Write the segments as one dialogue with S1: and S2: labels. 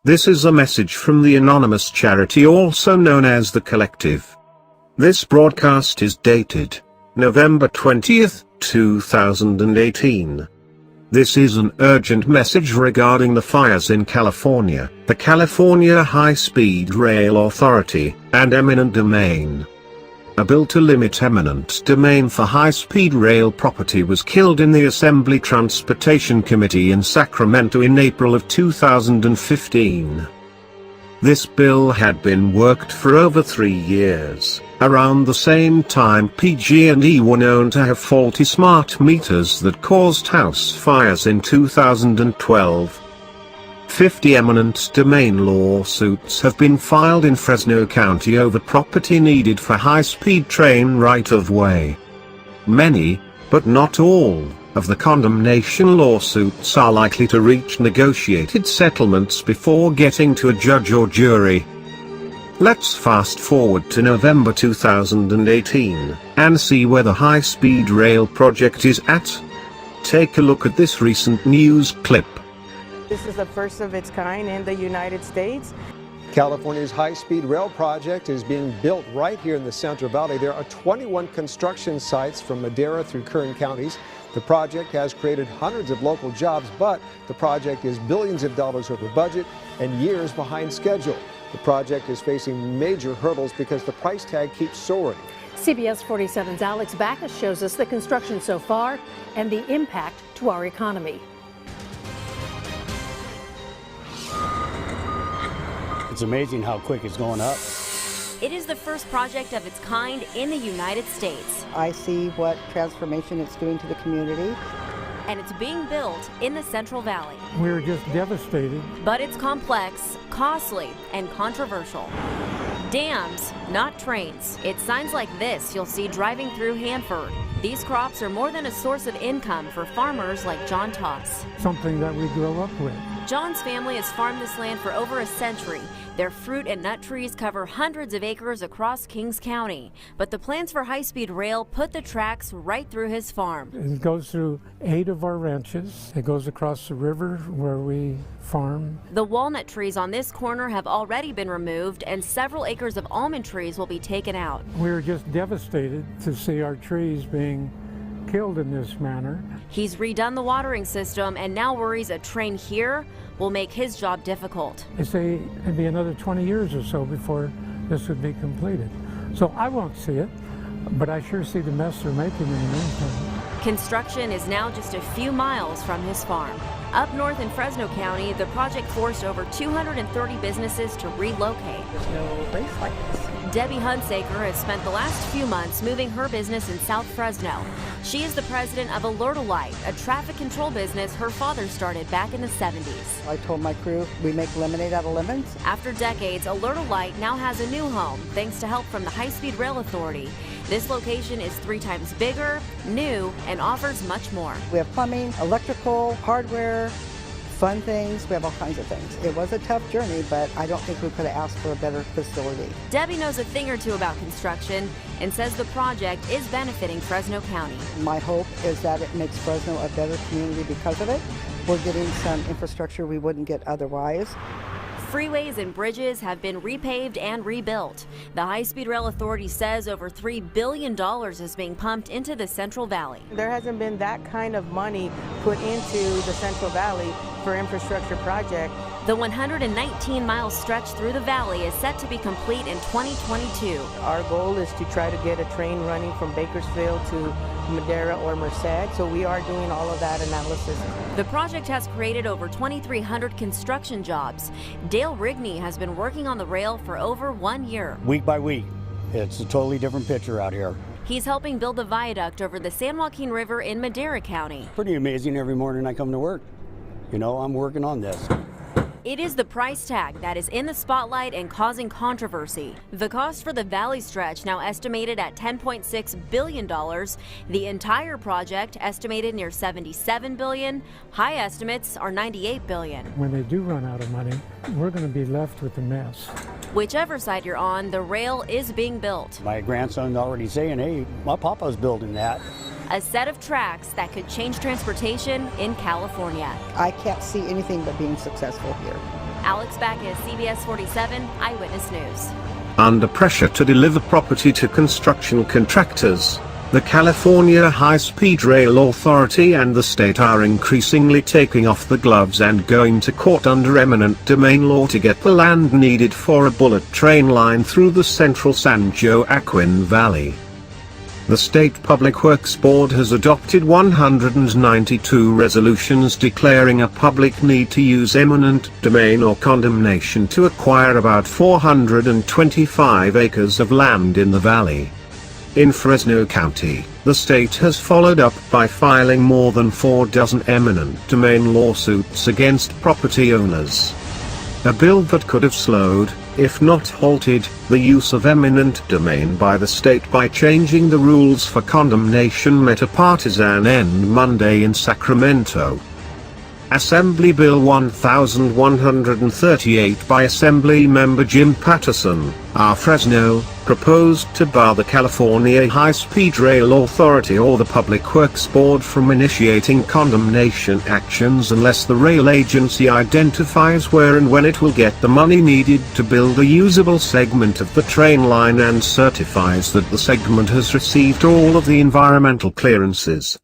S1: This is a message from the anonymous charity also known as The Collective. This broadcast is dated November 20th, 2018. This is an urgent message regarding the fires in California, the California High-Speed Rail Authority, and eminent domain. A bill to limit eminent domain for high-speed rail property was killed in the Assembly Transportation Committee in Sacramento in April of 2015. This bill had been worked for over 3 years. Around the same time PG&E were known to have faulty smart meters that caused house fires in 2012. 50 eminent domain lawsuits have been filed in Fresno County over property needed for high-speed train right-of-way. Many, but not all, of the condemnation lawsuits are likely to reach negotiated settlements before getting to a judge or jury. Let's fast forward to November 2018, and see where the high-speed rail project is at. Take a look at this recent news clip.
S2: This is the first of its kind in the United States.
S3: California's high-speed rail project is being built right here in the Central Valley. There are 21 construction sites from Madera through Kern counties. The project has created hundreds of local jobs, but the project is billions of dollars over budget and years behind schedule. The project is facing major hurdles because the price tag keeps soaring.
S4: CBS 47's Alex Backus shows us the construction so far and the impact to our economy.
S5: It's amazing how quick it's going up.
S6: It is the first project of its kind in the United States.
S7: I see what transformation it's doing to the community.
S6: And it's being built in the Central Valley.
S8: We're just devastated.
S6: But it's complex, costly, and controversial. Dams, not trains. It's signs like this you'll see driving through Hanford. These crops are more than a source of income for farmers like John Toss.
S8: Something that we grew up with.
S6: John's family has farmed this land for over a century. Their fruit and nut trees cover hundreds of acres across Kings County. But the plans for high-speed rail put the tracks right through his farm.
S8: It goes through 8 of our ranches. It goes across the river where we farm.
S6: The walnut trees on this corner have already been removed, and several acres of almond trees will be taken out.
S8: We're just devastated to see our trees being killed in this manner.
S6: He's redone the watering system and now worries a train here will make his job difficult.
S8: They say it'd be another 20 years or so before this would be completed. So I won't see it, but I sure see the mess they're making in the meantime.
S6: Construction is now just a few miles from his farm. Up north in Fresno County, the project forced over 230 businesses to relocate.
S7: There's no place like this.
S6: Debbie Hunsaker has spent the last few months moving her business in South Fresno. She is the president of Alert-A-Light, a traffic control business her father started back in the 70s.
S7: I told my crew we make lemonade out of lemons.
S6: After decades, Alert-A-Light now has a new home thanks to help from the High-Speed Rail Authority. This location is 3 times bigger, new, and offers much more.
S7: We have plumbing, electrical, hardware, fun things. We have all kinds of things. It was a tough journey, but I don't think we could have asked for a better facility.
S6: Debbie knows a thing or two about construction and says the project is benefiting Fresno County.
S7: My hope is that it makes Fresno a better community because of it. We're getting some infrastructure we wouldn't get otherwise.
S6: Freeways and bridges have been repaved and rebuilt. The High-Speed Rail Authority says over $3 billion is being pumped into the Central Valley.
S2: There hasn't been that kind of money put into the Central Valley for infrastructure project.
S6: The 119-mile stretch through the valley is set to be complete in 2022.
S2: Our goal is to try to get a train running from Bakersfield to Madera or Merced, so we are doing all of that analysis.
S6: The project has created over 2,300 construction jobs. Dale Rigney has been working on the rail for over 1 year.
S5: Week by week, it's a totally different picture out here.
S6: He's helping build the viaduct over the San Joaquin River in Madera County.
S5: Pretty amazing every morning I come to work. You know, I'm working on this.
S6: It is the price tag that is in the spotlight and causing controversy. The cost for the valley stretch now estimated at $10.6 billion. The entire project estimated near $77 billion. High estimates are $98 billion.
S8: When they do run out of money, we're going to be left with a mess.
S6: Whichever side you're on, the rail is being built.
S5: My grandson's already saying, hey, my papa's building that.
S6: A set of tracks that could change transportation in California.
S7: I can't see anything but being successful here.
S6: Alex Backus, CBS 47 Eyewitness News.
S1: Under pressure to deliver property to construction contractors, the California High-Speed Rail Authority and the state are increasingly taking off the gloves and going to court under eminent domain law to get the land needed for a bullet train line through the central San Joaquin Valley. The State Public Works Board has adopted 192 resolutions declaring a public need to use eminent domain or condemnation to acquire about 425 acres of land in the valley. In Fresno County, the state has followed up by filing more than 4 dozen eminent domain lawsuits against property owners. A bill that could have slowed, if not halted, the use of eminent domain by the state by changing the rules for condemnation met a partisan end Monday in Sacramento. Assembly Bill 1138 by Assemblymember Jim Patterson, R. Fresno, proposed to bar the California High-Speed Rail Authority or the Public Works Board from initiating condemnation actions unless the rail agency identifies where and when it will get the money needed to build a usable segment of the train line and certifies that the segment has received all of the environmental clearances.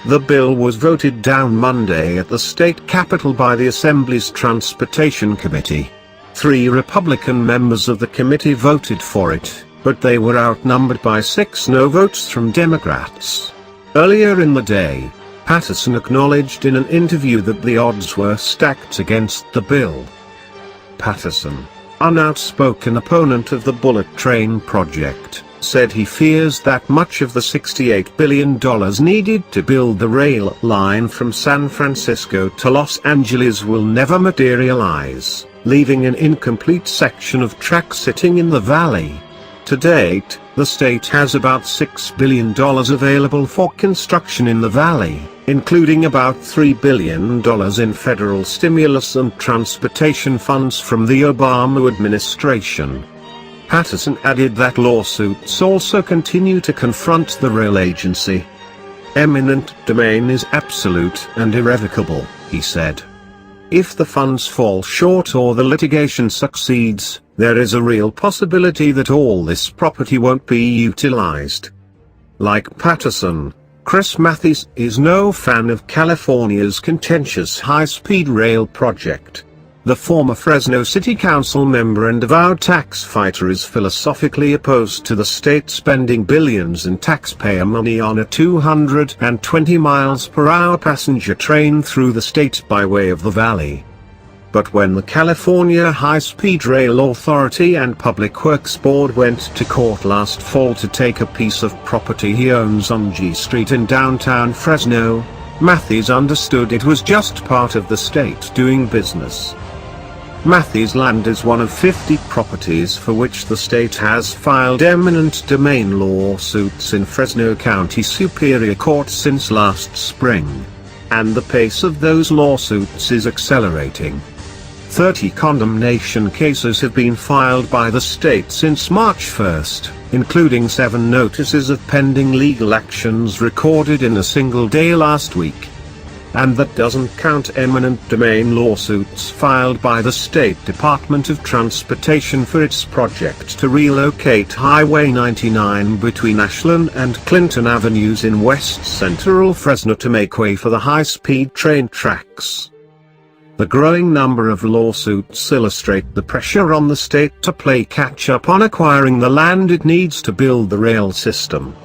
S1: The bill was voted down Monday at the state capitol by the Assembly's Transportation Committee. 3 Republican members of the committee voted for it, but they were outnumbered by 6 no votes from Democrats. Earlier in the day, Patterson acknowledged in an interview that the odds were stacked against the bill. Patterson, an outspoken opponent of the bullet train project, said he fears that much of the $68 billion needed to build the rail line from San Francisco to Los Angeles will never materialize, leaving an incomplete section of track sitting in the valley. To date, the state has about $6 billion available for construction in the valley, including about $3 billion in federal stimulus and transportation funds from the Obama administration. Patterson added that lawsuits also continue to confront the rail agency. Eminent domain is absolute and irrevocable, he said. If the funds fall short or the litigation succeeds, there is a real possibility that all this property won't be utilized. Like Patterson, Chris Matthews is no fan of California's contentious high-speed rail project. The former Fresno City Council member and avowed tax fighter is philosophically opposed to the state spending billions in taxpayer money on a 220 miles per hour passenger train through the state by way of the valley. But when the California High-Speed Rail Authority and Public Works Board went to court last fall to take a piece of property he owns on G Street in downtown Fresno, Matthews understood it was just part of the state doing business. Matthews' land is one of 50 properties for which the state has filed eminent domain lawsuits in Fresno County Superior Court since last spring. And the pace of those lawsuits is accelerating. 30 condemnation cases have been filed by the state since March 1st, including 7 notices of pending legal actions recorded in a single day last week. And that doesn't count eminent domain lawsuits filed by the State Department of Transportation for its project to relocate Highway 99 between Ashland and Clinton Avenues in west central Fresno to make way for the high-speed train tracks. The growing number of lawsuits illustrate the pressure on the state to play catch-up on acquiring the land it needs to build the rail system.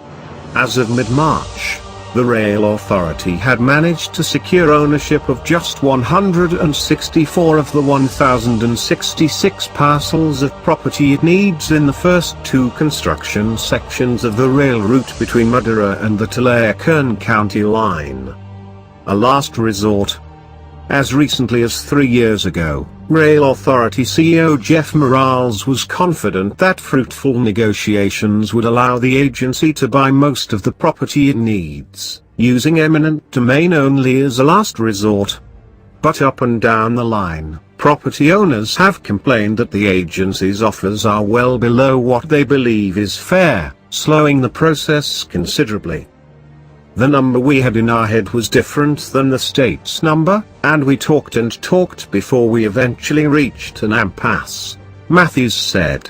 S1: As of mid-March, the Rail Authority had managed to secure ownership of just 164 of the 1,066 parcels of property it needs in the first 2 construction sections of the rail route between Madera and the Tulare-Kern County line. A last resort. As recently as 3 years ago, Rail Authority CEO Jeff Morales was confident that fruitful negotiations would allow the agency to buy most of the property it needs, using eminent domain only as a last resort. But up and down the line, property owners have complained that the agency's offers are well below what they believe is fair, slowing the process considerably. The number we had in our head was different than the state's number, and we talked and talked before we eventually reached an impasse, Matthews said.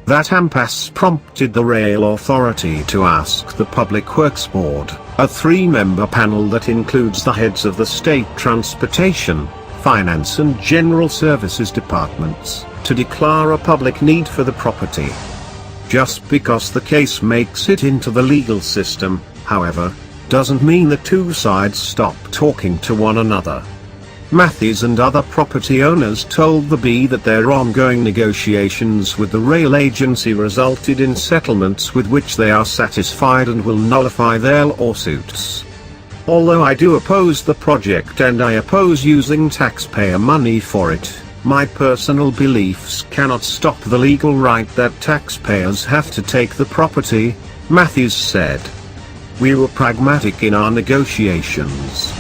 S1: That impasse prompted the rail authority to ask the Public Works Board, a three-member panel that includes the heads of the state transportation, finance and general services departments, to declare a public need for the property. Just because the case makes it into the legal system, however, doesn't mean the two sides stop talking to one another. Matthews and other property owners told the Bee that their ongoing negotiations with the rail agency resulted in settlements with which they are satisfied and will nullify their lawsuits. Although I do oppose the project and I oppose using taxpayer money for it, my personal beliefs cannot stop the legal right that taxpayers have to take the property, Matthews said. We were pragmatic in our negotiations.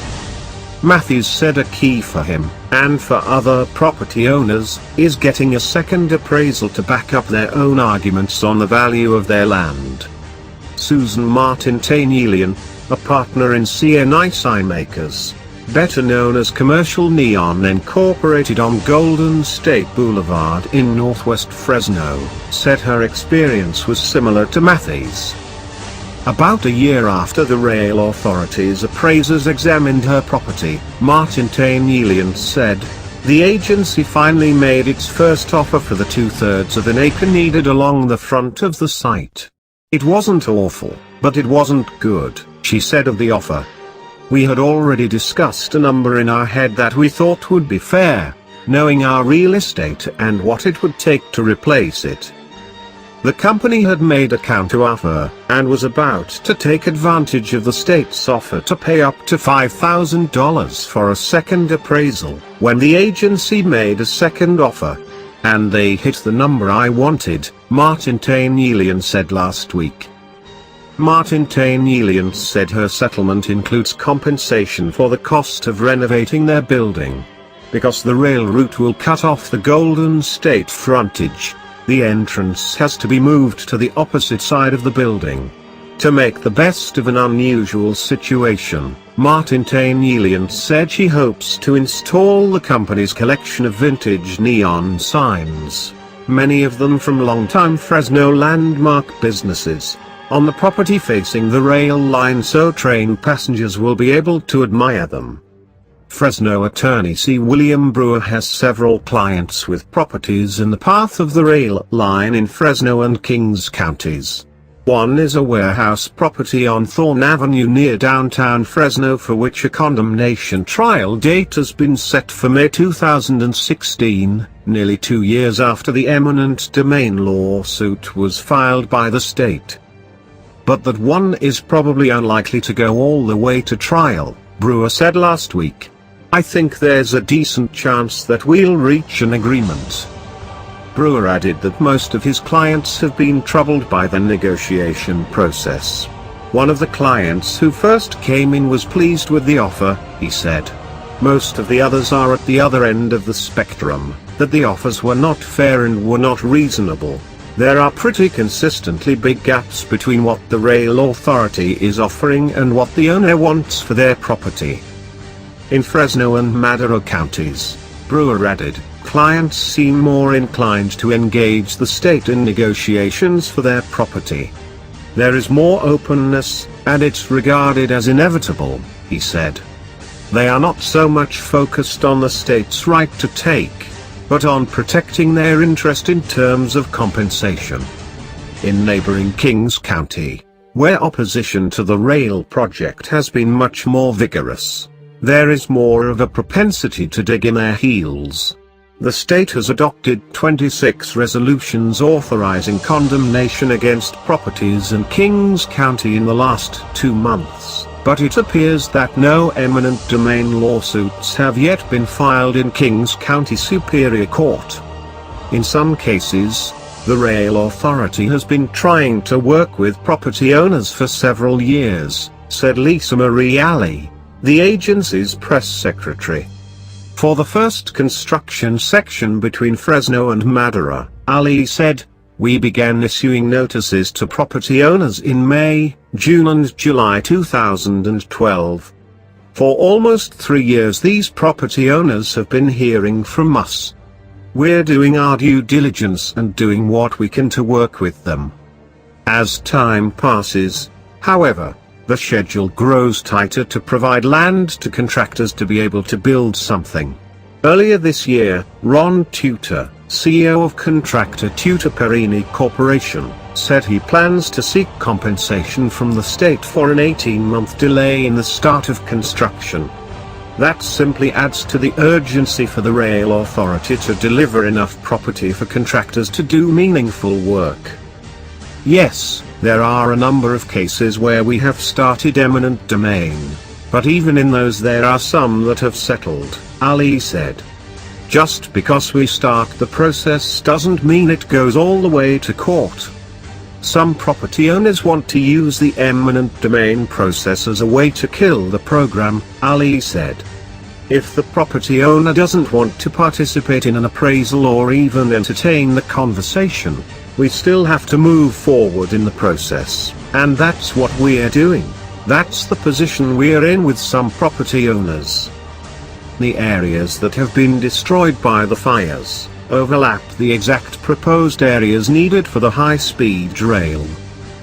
S1: Matthews said a key for him, and for other property owners, is getting a second appraisal to back up their own arguments on the value of their land. Susan Martin-Tainelian, a partner in CNI Signmakers, better known as Commercial Neon Incorporated on Golden State Boulevard in northwest Fresno, said her experience was similar to Matthews. About a year after the rail authority's appraisers examined her property, Martin-Tainelian said, the agency finally made its first offer for the 2/3 of an acre needed along the front of the site. It wasn't awful, but it wasn't good, she said of the offer. We had already discussed a number in our head that we thought would be fair, knowing our real estate and what it would take to replace it. The company had made a counteroffer, and was about to take advantage of the state's offer to pay up to $5,000 for a second appraisal, when the agency made a second offer. And they hit the number I wanted, Martin-Tainelian said last week. Martin-Tainelian said her settlement includes compensation for the cost of renovating their building. Because the rail route will cut off the Golden State frontage, the entrance has to be moved to the opposite side of the building. To make the best of an unusual situation, Martin-Tainelian said she hopes to install the company's collection of vintage neon signs, many of them from longtime Fresno landmark businesses, on the property facing the rail line so train passengers will be able to admire them. Fresno attorney C. William Brewer has several clients with properties in the path of the rail line in Fresno and Kings counties. One is a warehouse property on Thorn Avenue near downtown Fresno for which a condemnation trial date has been set for May 2016, nearly 2 years after the eminent domain lawsuit was filed by the state. But that one is probably unlikely to go all the way to trial, Brewer said last week. I think there's a decent chance that we'll reach an agreement. Brewer added that most of his clients have been troubled by the negotiation process. One of the clients who first came in was pleased with the offer, he said. Most of the others are at the other end of the spectrum, that the offers were not fair and were not reasonable. There are pretty consistently big gaps between what the rail authority is offering and what the owner wants for their property. In Fresno and Madero counties, Brewer added, clients seem more inclined to engage the state in negotiations for their property. There is more openness, and it's regarded as inevitable, he said. They are not so much focused on the state's right to take, but on protecting their interest in terms of compensation. In neighboring Kings County, where opposition to the rail project has been much more vigorous, there is more of a propensity to dig in their heels. The state has adopted 26 resolutions authorizing condemnation against properties in Kings County in the last 2 months, but it appears that no eminent domain lawsuits have yet been filed in Kings County Superior Court. In some cases, the rail authority has been trying to work with property owners for several years, said Lisa Marie Alley, the agency's press secretary. For the first construction section between Fresno and Madera, Ali said, We began issuing notices to property owners in May, June and July 2012. For almost 3 years these property owners have been hearing from us. We're doing our due diligence and doing what we can to work with them. As time passes, however, the schedule grows tighter to provide land to contractors to be able to build something. Earlier this year, Ron Tutor, CEO of contractor Tutor Perini Corporation, said he plans to seek compensation from the state for an 18-month delay in the start of construction. That simply adds to the urgency for the rail authority to deliver enough property for contractors to do meaningful work. Yes, there are a number of cases where we have started eminent domain, but even in those there are some that have settled, Ali said. Just because we start the process doesn't mean it goes all the way to court. Some property owners want to use the eminent domain process as a way to kill the program, Ali said. If the property owner doesn't want to participate in an appraisal or even entertain the conversation, we still have to move forward in the process, and that's what we're doing. That's the position we're in with some property owners. The areas that have been destroyed by the fires overlap the exact proposed areas needed for the high-speed rail.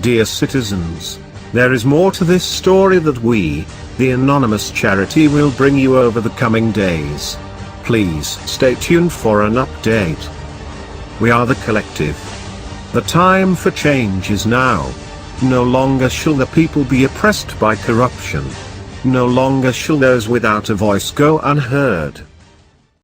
S1: Dear citizens, there is more to this story that we, the anonymous charity, will bring you over the coming days. Please stay tuned for an update. We are the collective. The time for change is now. No longer shall the people be oppressed by corruption. No longer shall those without a voice go unheard.